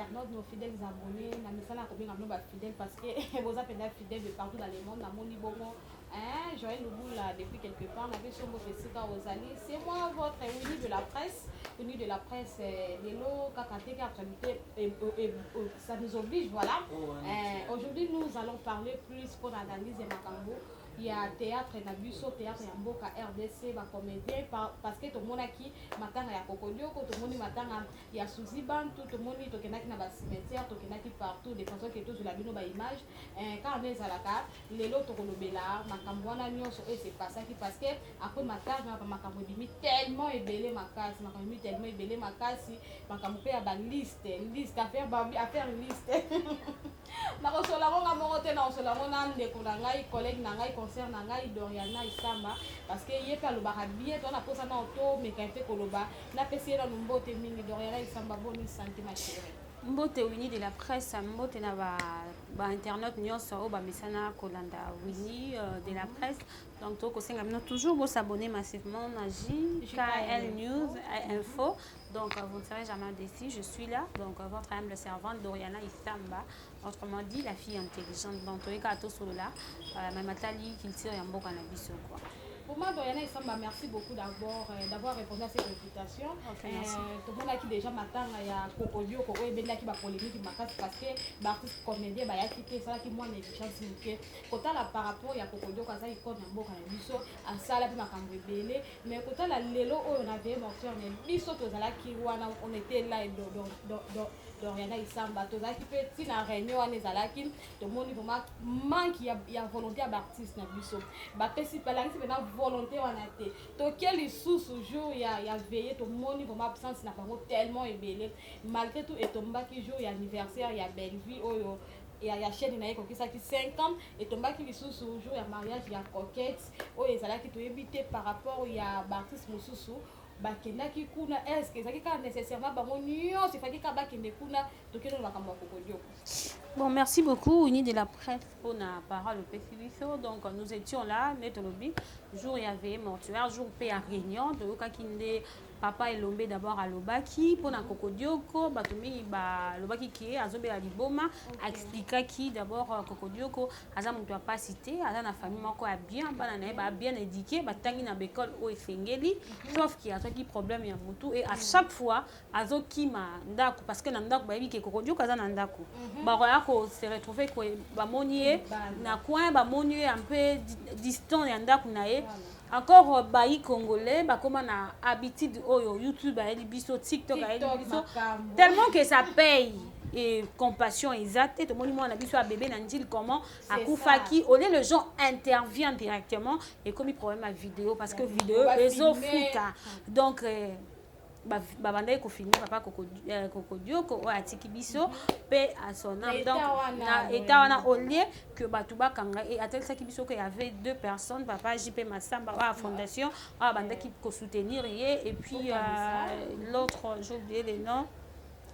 internautes, nos fidèles abonnés, na misala combien nous ba fidèles parce que vous appelez fidèles de partout dans le monde, na moni bongo. Hein, Joël Loubou là depuis quelque temps, on avait sur votre site aux alliés. C'est moi votre Winnie de la presse. Winnie de la presse, Lélo, Kakate, actualité, ça nous oblige, voilà. Aujourd'hui, nous allons parler plus pour l'analyse de Makambo. Il y a théâtre Nabuso, théâtre Yamboka, RDC, comédien, parce que tout le monde qui matanga ya Kokodioko, tout le monde matanga ya Suzy Bantu, tout le monde qui est dans le cimetière, tout le monde qui partout, des façons que tous la bino ba image. Quand on est à la carte, les lots Tokolobela, Makambwana Nyonso, et c'est pas ça qui parce que après matanga, Makambo bimi tellement ébélé ma casse, Makambo tellement ébélé ma casse, Makambo a ba liste, à faire liste. Na kosola ngo ngamo na kosola ngo na ndeko na ngai collègue na ngai concert na ngai Doriana Isamba parce que yepe alobaka bien to na posa na auto mekante koloba na pesi na mbote mingi Doriana Isamba boni santé ma chérie. Mbote Winnie de la presse, mbote na ba internet nyonso o ba mesana kolanda Winnie de la presse. Donc to kosenga mino toujours vous s'abonner massivement na JKL News Info. Donc vous ne serez jamais déçus, je suis là. Donc votre humble servante Doriana Isamba, autrement dit la fille intelligente. Donc to ekato solo là, mais matali qu'il tire yamboka na biso quoi. Pour moi, Doriana Isamba, merci beaucoup d'avoir répondu à cette invitation. Okay, tout le monde qui déjà matin il y a Kokodio, Koko et Benda qui va polémique parce que l'artiste comédien va y quitter ça qui moi négligence que quand la par rapport il y a Kokodio quand ça il compte un beau quand biso à ça là puis ma cambre belé mais quand la lelo on avait morté on est biso tous là qui on était là Doriana Isamba tous là qui fait si la réunion on est là qui tout le monde vraiment manque il y a volonté à l'artiste na biso ba pesi pala qui maintenant volonté on a été to quel sous jour il y a veillé tout le monde vraiment absence n'a pas tellement ébélé malgré tout et tomba qui jour il y a anniversaire il y a belle vie oh il y a chaîne na qui ça qui 5 ans et tomba qui sous jour il y a mariage il y a coquette oh et ça là qui to éviter par rapport il y a artiste mususu bakendaki kuna est-ce que ezalaki kaka nécessairement bango nyonso efaki kaka bakende kuna tokende na makambo ya Kokodio. Bon, merci beaucoup, Uni de la presse, pour la parole au Péciviso. Donc, nous étions là, Netolobi, jour il y avait mortuaire, jour paix à Réunion, de Okakinde, papa et Lombe d'abord à Lobaki, pour la Kokodioko, Batomi, Lobaki qui est à Zombe à Liboma, expliqua qui d'abord Kokodioko, Azam ne doit pas citer, Azam la famille Moko a bien, bien éduqué, Batangi na Bekol ou Efengeli, sauf qu'il y a un problème, il y a Moutou, et à chaque fois, Azo Kima, Ndaku, parce que Nandaku, Baby, Kokodioko, Azam Nandaku. Se retrouver ko ba monier na coin ba monier un peu distant ya ndaku na ye encore bayi congolais ba comment na habitude oyo YouTube a biso TikTok a biso tellement que ça paye et compassion exacte tout le monde na biso a bébé na ndil comment akufaki au lieu les gens interviennent directement et comme il problème à vidéo parce que vidéo les foot donc babandai ko filmer papa Kokodio ko atiki biso pe à son âme donc na état wana au lieu que batuba kanga et atel ça ki biso que y avait 2 personnes papa JP Massamba à fondation bandaki ko soutenir et puis l'autre j'ai oublié les noms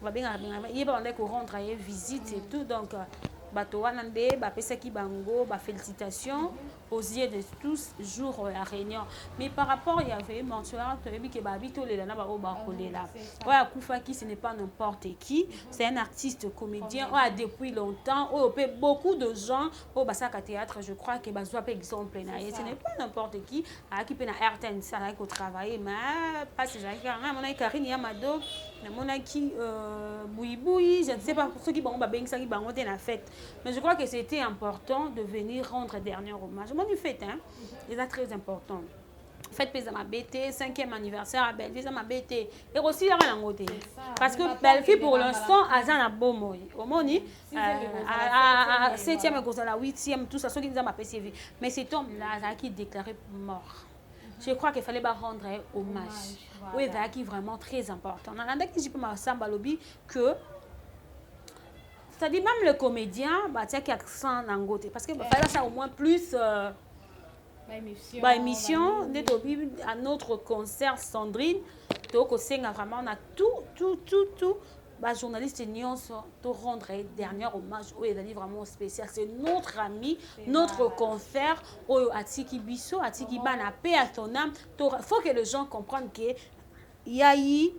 va bien il bandai ko rendre visite et tout donc bato wana nde bapesaki bango félicitations aux yeux de tous jour à réunion mais par rapport il y avait mortuaire toyebi ke babito lela na ba kolela oya kufaki ce n'est pas n'importe qui c'est un artiste comédien depuis longtemps beaucoup de gens au basaka théâtre je crois que bazwa par exemple na ce n'est pas n'importe qui qui peut na RTN ça là ko travailler mais pas c'est jamais mon Karine Yamado na monaki Bouiboui je ne sais pas pour ceux qui bango babengisa qui bango te na fête mais je crois que c'était important de venir rendre dernier hommage. Moi, du fait, hein, c'est très important. Fête Pézama BT, 5e anniversaire à Belleville, ça m'a BT. Et aussi, il y a un côté. Parce que Belleville, pour l'instant, a un bon mot. Au moni, à 7e, à 8e, tout ça, ce qui nous a PCV. Mais cet homme-là, qui est déclaré mort. Je crois qu'il fallait rendre hommage. Oui, c'est qui est vraiment très important. On a dit que je peux m'assemble à lobby que c'est-à-dire même le comédien bah qui accent en côté parce que bah ça au moins plus émission à notre concert Sandrine donc on a vraiment on a tout bah journaliste nyonso to rendre dernier hommage où il est vraiment spécial c'est notre ami notre concert au atiki biso atiki bana paix à ton âme faut que les gens comprennent que il y a eu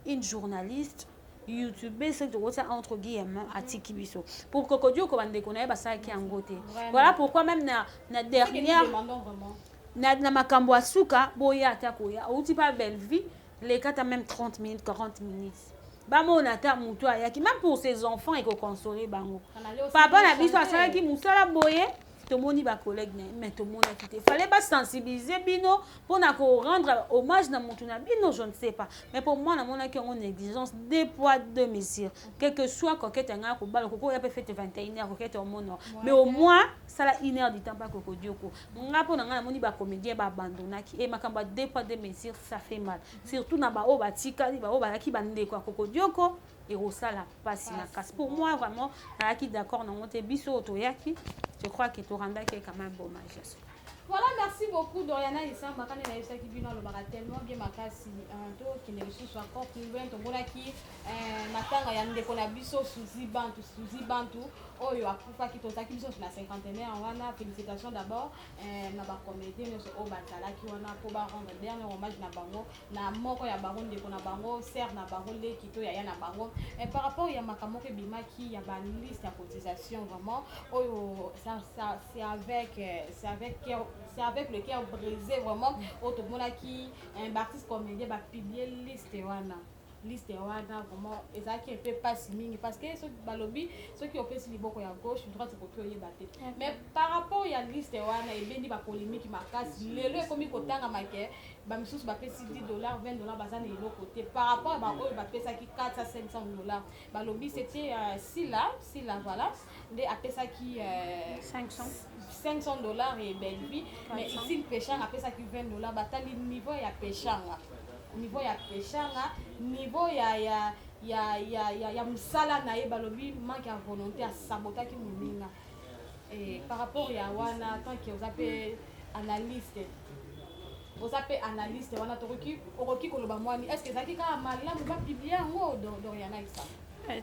une journaliste YouTube c'est que entre guillemets atiki biso pour kokodio ko bande ko na ba ça qui angote voilà pourquoi même na dernière na makambo asuka boya atako ya outi pas belle vie les cas même 30 minutes 40 minutes ba mo na ta mutu ayaki même pour ses enfants et ko consoler bango papa na biso asala ki musala boye tout le monde va collègue mais tout le monde a quitté fallait pas sensibiliser bino pour na ko rendre hommage na mutu na bino je ne sais pas mais pour moi na mona ki on exigence deux poids deux mesures quel que soit coquette nga ko balo ko ya peut faire 21h coquette au monde mais au moins ça la 1 heure du temps pas ko dioko nga po na nga na moni ba comédien ba abandonnaki et makamba deux poids deux mesures ça fait mal surtout na ba o batika ba o ba ki bande ko ko dioko et osala passe na casse pour moi vraiment na ki d'accord na monte biso toyaki je crois que tu rendais quand même bon hommage. Voilà, merci beaucoup Doriana Issa Makane na Issa Kibino le baga tellement bien makasi to qui ne reçoit encore plus loin to mona ki matanga ya ndeko na biso Suzy Bantu oyo akufa ki tozaki biso na cinquantenaire wana félicitations d'abord na ba comédien so o batala ki wana po ba rendre dernier hommage na bango na moko ya bango ndeko na bango ser na bango le kito ya na bango par rapport ya makambo ke bimaki ya ba liste ya cotisation vraiment oyo ça c'est avec le cœur brisé vraiment auto mona ki un artiste comédien ba publier liste wana vraiment ezaki un peu pas mingi parce que ce balobi ceux qui opposent liboko ya gauche droite côté oyeba te mais par rapport ya liste wana ebendi ba polémique makasi lelo ekomi kotanga make ba misusu ba pesi $10 $20 bazana elo côté par rapport ba oyo ba pesa ki $400 $500 balobi c'était Sila voilà de apesa ki $500 et belle vie mais ici le péchant apesa ki $20 batali niveau ya péchanga niveau ya musala na ye balobi manque ya volonté à saboter ki muninga et par rapport ya wana tant que vous appelez analyste wana toroki koloba mwani est-ce que zaki ka malamu ba publier ngo Doriana Issa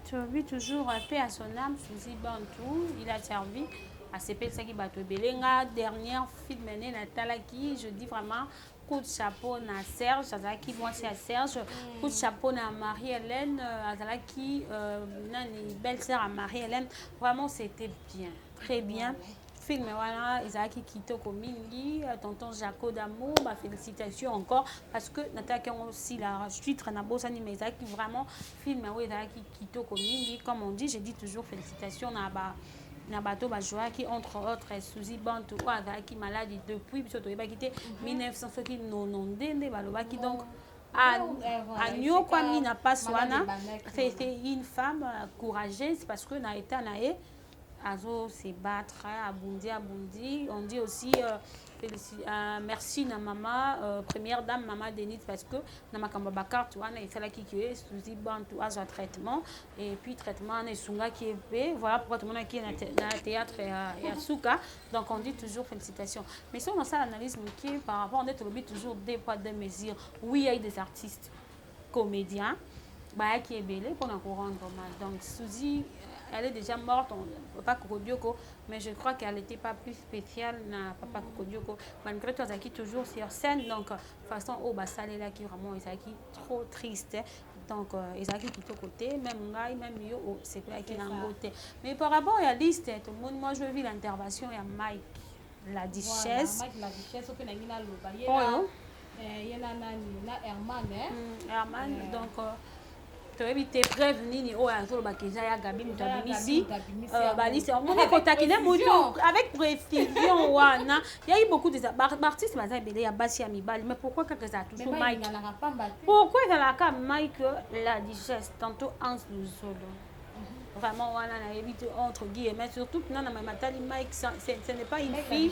tu vis toujours paix à son âme Suzy Bantu il a servi à sepelsaki bato belenga dernière film mené na talaki je dis vraiment coup de chapeau na Serge azalaki mwasi ya Serge coup de chapeau na Marie-Hélène azalaki nani belle-sœur à Marie-Hélène vraiment c'était bien très bien film voilà ezalaki kitoko mingi tonton Jaco d'amour ba félicitations encore parce que nataki aussi la titre na bosani mais ezalaki vraiment film ouais ezalaki kitoko mingi comme on dit je dis toujours félicitations na bato bajoaki entre autres Suzy Bantu azalaki malade depuis biso toyebaki te 1990 balobaki donc anyokwami na passe wana c'était une femme courageuse parce que na état na ye azo se battre abondi on dit aussi merci na maman première dame maman Denise parce que na makambo bakarte wana esalaki que Suzy Bantu azwa traitement et puis traitement na esungaki ebe voilà pourquoi tout le monde qui est na théâtre et à Souka donc on dit toujours félicitations mais si on a ça l'analyse qui par rapport on est toujours des poids deux mesures oui il y a des artistes comédiens bah qui est belé pour nous rendre hommage donc Suzy elle est déjà morte, Papa Kokodioko, mais je crois qu'elle n'était pas plus spéciale na Papa Kokodioko. Malgré tout, elle est toujours sur scène, donc de toute façon, au Bassale là qui vraiment est trop triste. Donc, Ezaki plutôt côté, même Ngai, même Yo, c'est pas qui l'a côté. Mais par rapport à la liste, tout le monde, moi je vis l'intervention, il y a Mike, la Duchesse. Mike, la Duchesse, il y a Herman, donc. Tu as été prévenu au azul bakeza ya Gabi mutabimisi balisi on a contacté avec précision wana il y a eu beaucoup de artistes baza belé ya basi ya mibali mais pourquoi quand ça toujours Mike pourquoi ça la ka Mike la Duchesse tantôt Hans Luzolo vraiment wana na évite entre guillemets surtout non na matali Mike ce n'est pas une fille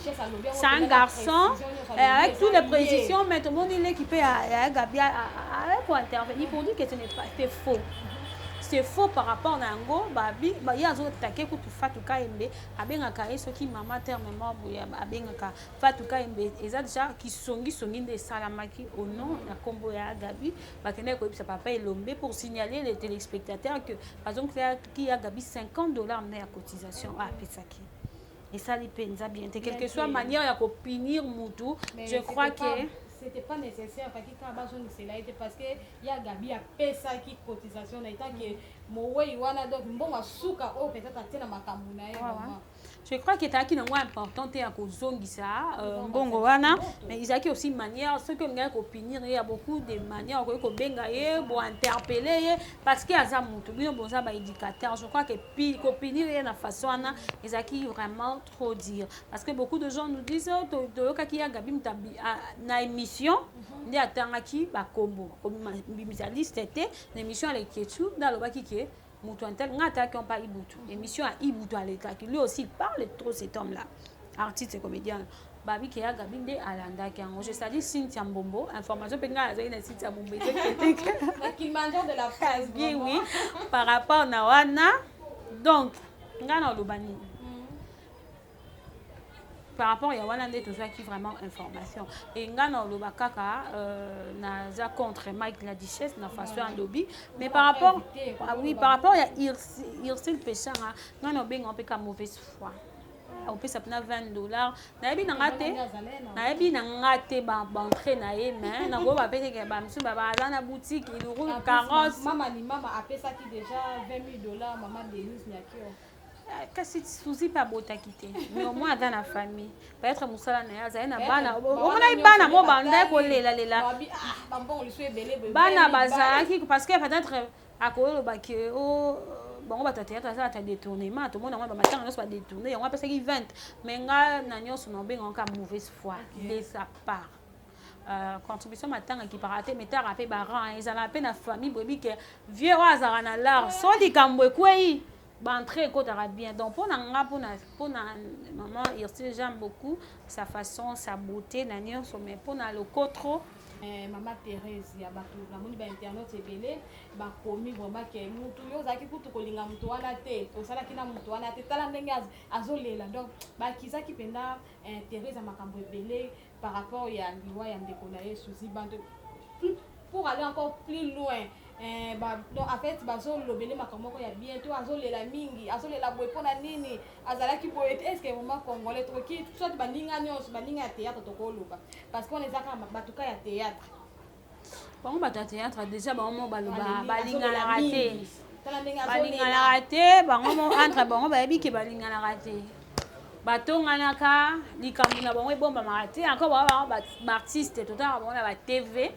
c'est un garçon avec toutes les précisions mais tout le monde il est équipé à Gabi pour intervenir pour dire que ce n'est pas c'est faux. C'est faux par rapport à Nango, babi, il y a d'autres taquets pour Fatou Kaembe, abengaka et ceux qui maman termement abengaka Fatou Kaembe, et ça déjà qui sont des salamaki au nom la combo ya Gabi, bakene ko sa papa et Lombe pour signaler les téléspectateurs que par exemple qu'il y a Gabi $50 mais à cotisation à Pesaki. Et ça les penza bien, quelle que soit manière à punir Moutou, je crois que c'était pas nécessaire kaki ka bazongisela ete parce que ya Gabi apesaki cotisation na etanke mowei wana donc mbongo asuka oyo peut-être atie na makambo na ye vraiment. Je crois que ezalaki nango important te ya kozongisa mbongo wana, mais ezalaki aussi manière soki olingaki kopinir ye ya beaucoup de manière okoki kobenga ye bointerpele ye parce que aza motu bino boza baéducateur. Je crois que kopinir ye na façon wana ezalaki vraiment trop dire parce que beaucoup de gens nous disent toyokaki ya Gabi na émission nde atangaki bakombo kobimisa liste te na émission aleki etu nde alobaki ke Moutou Antel, on attaque pas Iboutou. Émission à Iboutou à l'état. Lui aussi il parle trop cet homme-là. Artiste et comédien. Babi qui a Gabinde Alanda qui a mangé. C'est-à-dire Cynthia Mbombo. Information penga à Zaina Cynthia Mbombo. Qui mange de la presse. Bien oui. Par rapport à Nawana. Donc, ngana Lobani. Par rapport à Yawana Nde Toza qui vraiment information. Et ngana Lobakaka naza contre Mike la Duchesse na façon en lobby. Mais par rapport oui, par rapport à Ursule Péchanga, ngana benga on peut ka mauvaise foi. On peut s'appeler $20. Nayebi nangate ba entrée na ye mais na go ba pete ke ba msu ba za na boutique il roule carrosse. Maman a payé qui déjà $20 maman Denise Nyakio. Kasi souci pas bota quitter mais au moins dans la famille peut-être musala na ya zaina bana omona bana mo banda ko lela bana bazaki parce que peut-être akolo ba ke o bon ba théâtre ça ta détournement tout le monde ba matanga no ba détourner on va passer 20 mais nga na nyonso no benga ka mauvaise foi de sa part. Contribution matanga qui paraté mais ta rappé baran ils en a peine la famille bobi que vieux azara na l'art so di kambwe kwei Bantré côté bien donc pour maman Ursule j'aime beaucoup sa façon sa beauté nanion mais pour na le trop maman Thérèse ya bato na moni ba internet ebele ba komi vraiment ke mutu yo zaki kutu kolinga mutu wana te osala kina mutu wana te tala ndenge azolela donc ba kizaki penda Thérèse makambo ebele par rapport ya liwa ya ndeko na Yesu zibanto pour aller encore plus loin. Donc en fait bazo lobele makamoko ya bientôt azolela mingi azolela boepona nini azalaki poète est-ce que moment congolais troki soit baninga nyos baninga ya théâtre tokoloba parce qu'on est aka batuka ya théâtre bon bata théâtre déjà bango baloba balinga la raté balinga la raté bango entre bango bayebi ke balinga la raté batonganaka likambo na bango ebomba maraté encore ba artiste total bango na ba TV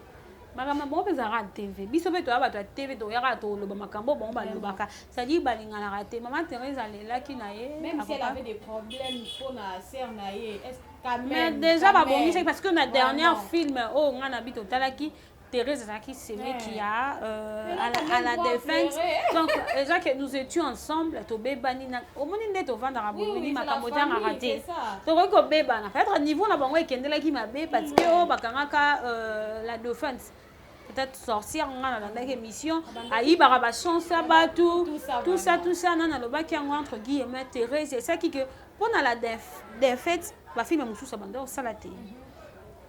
Magama bon bezara TV biso beto aba to TV to yaka to loba makambo bon ba lobaka ça dit balinga na raté maman Thérèse alela ki na ye même si elle avait des problèmes pour na sœur na ye est quand même déjà ba bongi c'est parce que na dernier film oh ngana bito talaki Thérèse Zaki c'est vrai qu'il y a à la défense donc déjà que nous étions ensemble to bebani na au moni ndeto vanda raboni makambo tanga raté to ko beba na peut-être niveau na bango ekendela ki mabe parce que oh bakangaka la défense peut-être sortir ngana dans la émission ayi baraba chance abatu tout ça nana lobaki entre guillemets Thérèse c'est ça qui que pendant la défaite ba film mususa banda salate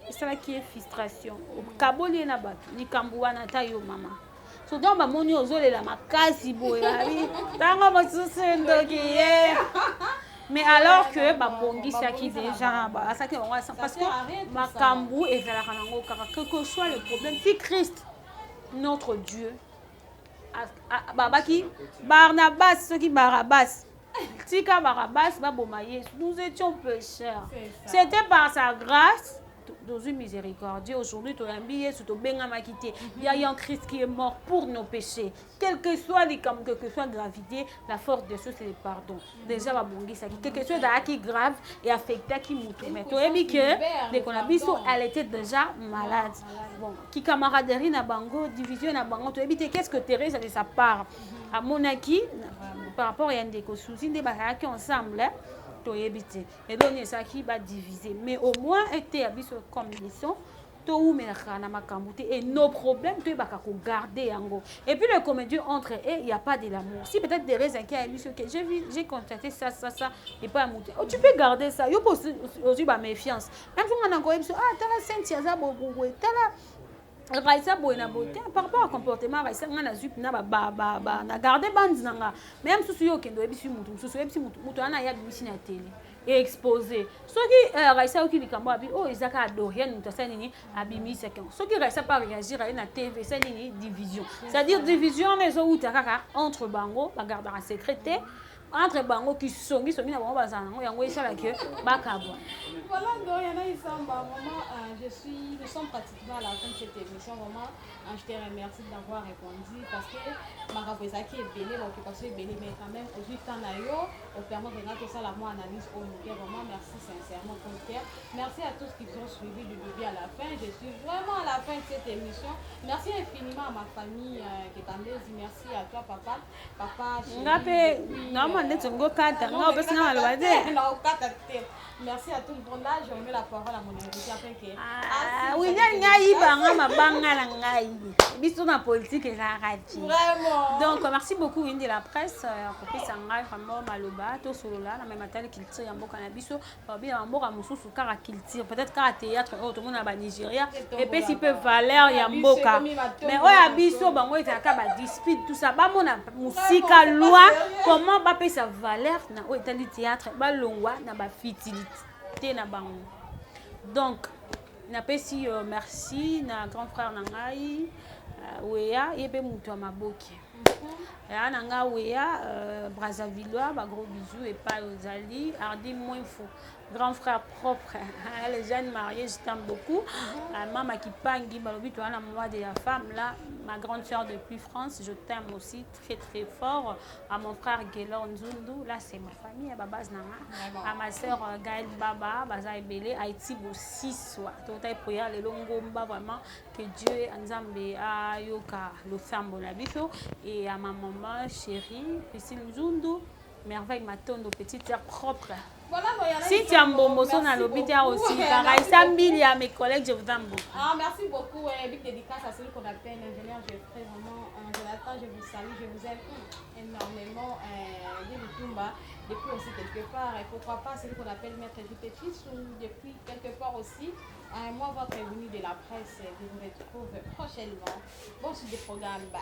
c'est là qui est frustration kaboli na bato likambuwa na tayo mama so donc ba moni ozolela makasi boye ali tango mosusu ndoki ye mais alors que ba bongisa ki déjà ba ça que on va parce que makambu ezalaka nango kaka quel que soit le problème si Christ notre Dieu babaki Barnabas ceux qui Barabbas tika Barabbas ba bomaye nous étions pécheurs c'était par sa grâce dans une miséricordieux aujourd'hui tu as habillé sur ton bengamakité il y a un Christ qui est mort pour nos péchés quel que soit les comme quelle que soit gravité la force de Dieu c'est le pardon déjà va bongi ça quelque chose qui grave et affecté qui moutou mais tu as dit que dès qu'on a biso elle était déjà malade bon qui camaraderie na bango division na bango tu as dit qu'est-ce que Thérèse a de sa part à Monaki par rapport à Ndeko souci des baraki ensemble et donc ça qui va diviser mais au moins était habitué comme ils sont tout na makambuté et nos problèmes tu vas garder yango et puis le comédien entre et il y a pas de l'amour si peut-être des raisons qui a émission que j'ai constaté ça et pas monter tu peux garder ça yo aussi ba méfiance même si on a encore ah tala Cynthia za bobo tala Raisa boina beauté par rapport au comportement Raisa ngana zup na ba na garder bande nanga même si yo kendo ebisu mutu so ebisu mutu ana ya bisi na télé et exposé. Ce qui Raissa qui dit comme oh Isaka Dorian nous ça nini abimi c'est quand. Ce qui Raissa pas réagir à la TV c'est nini division. C'est-à-dire division les autres entre bango la garde en secrété entre bango qui sont na bango bazana yango isala que bakabwa. Voilà, Doriana Isamba, vraiment, nous sommes pratiquement à la fin de cette émission. Vraiment, je te remercie d'avoir répondu parce que ma qui est belle, l'occupation est belle, mais quand même, aujourd'hui, quand on a eu, on permet de regarder ça, la moi analyse au cœur. Vraiment, merci sincèrement, ton cœur. Merci à tous qui ont suivi du début à la fin. Je suis vraiment à la fin de cette émission. Merci infiniment à ma famille qui est en Désir. Merci à toi, papa. Papa, chérie. Merci à tout le monde là. Je remets la parole à mon invité après que. Oui, politique et vraiment. Donc, merci beaucoup, Indi la presse. Pour que ça aille vraiment maloba, tout solo là, la même matin culture, yambo cannabis, bien yambo ramusu sukara culture, peut-être qu'à théâtre, tout le monde a Nigeria, et puis si peut valeur yambo ka. Mais oh yabiso, bango et taka ba dispute tout ça, ba mon musique loi, comment ba payer sa valeur na au état du théâtre, ba longwa na ba fitilité na bango. Donc, na pesi merci na grand frère nangai. Wea yebe mutu wa maboki ya nanga wea Brazzavillois ba gros bisous et pas ozali Ardi moins fou grand frère propre les jeunes mariés je t'aime beaucoup maman qui pangi balobi toi la moi de la femme là ma grande sœur depuis France je t'aime aussi très très fort à mon frère Gelor Nzundu là c'est ma famille à babaz nanga à ma sœur Gaël Baba baza ebele Haïti aussi soit totai prière le longomba vraiment que Dieu Nzambe a yoka le fambo la biso et à ma maman chérie Priscille Nzundu merveille matondo petite sœur propre. Voilà, si tu as un bon mot sur l'hôpital aussi, Raissa Mbili à mes collègues, je vous aime beaucoup. Merci beaucoup. Big dédicace à celui qu'on appelle l'ingénieur Geoffrey. Vraiment, Jonathan, je vous salue, je vous aime énormément. Depuis aussi quelque part, et pourquoi pas celui qu'on appelle Maître Petit, ou depuis quelque part aussi. Moi, votre venue de la presse, je vous retrouve prochainement. Bon, sur des programmes. Bye.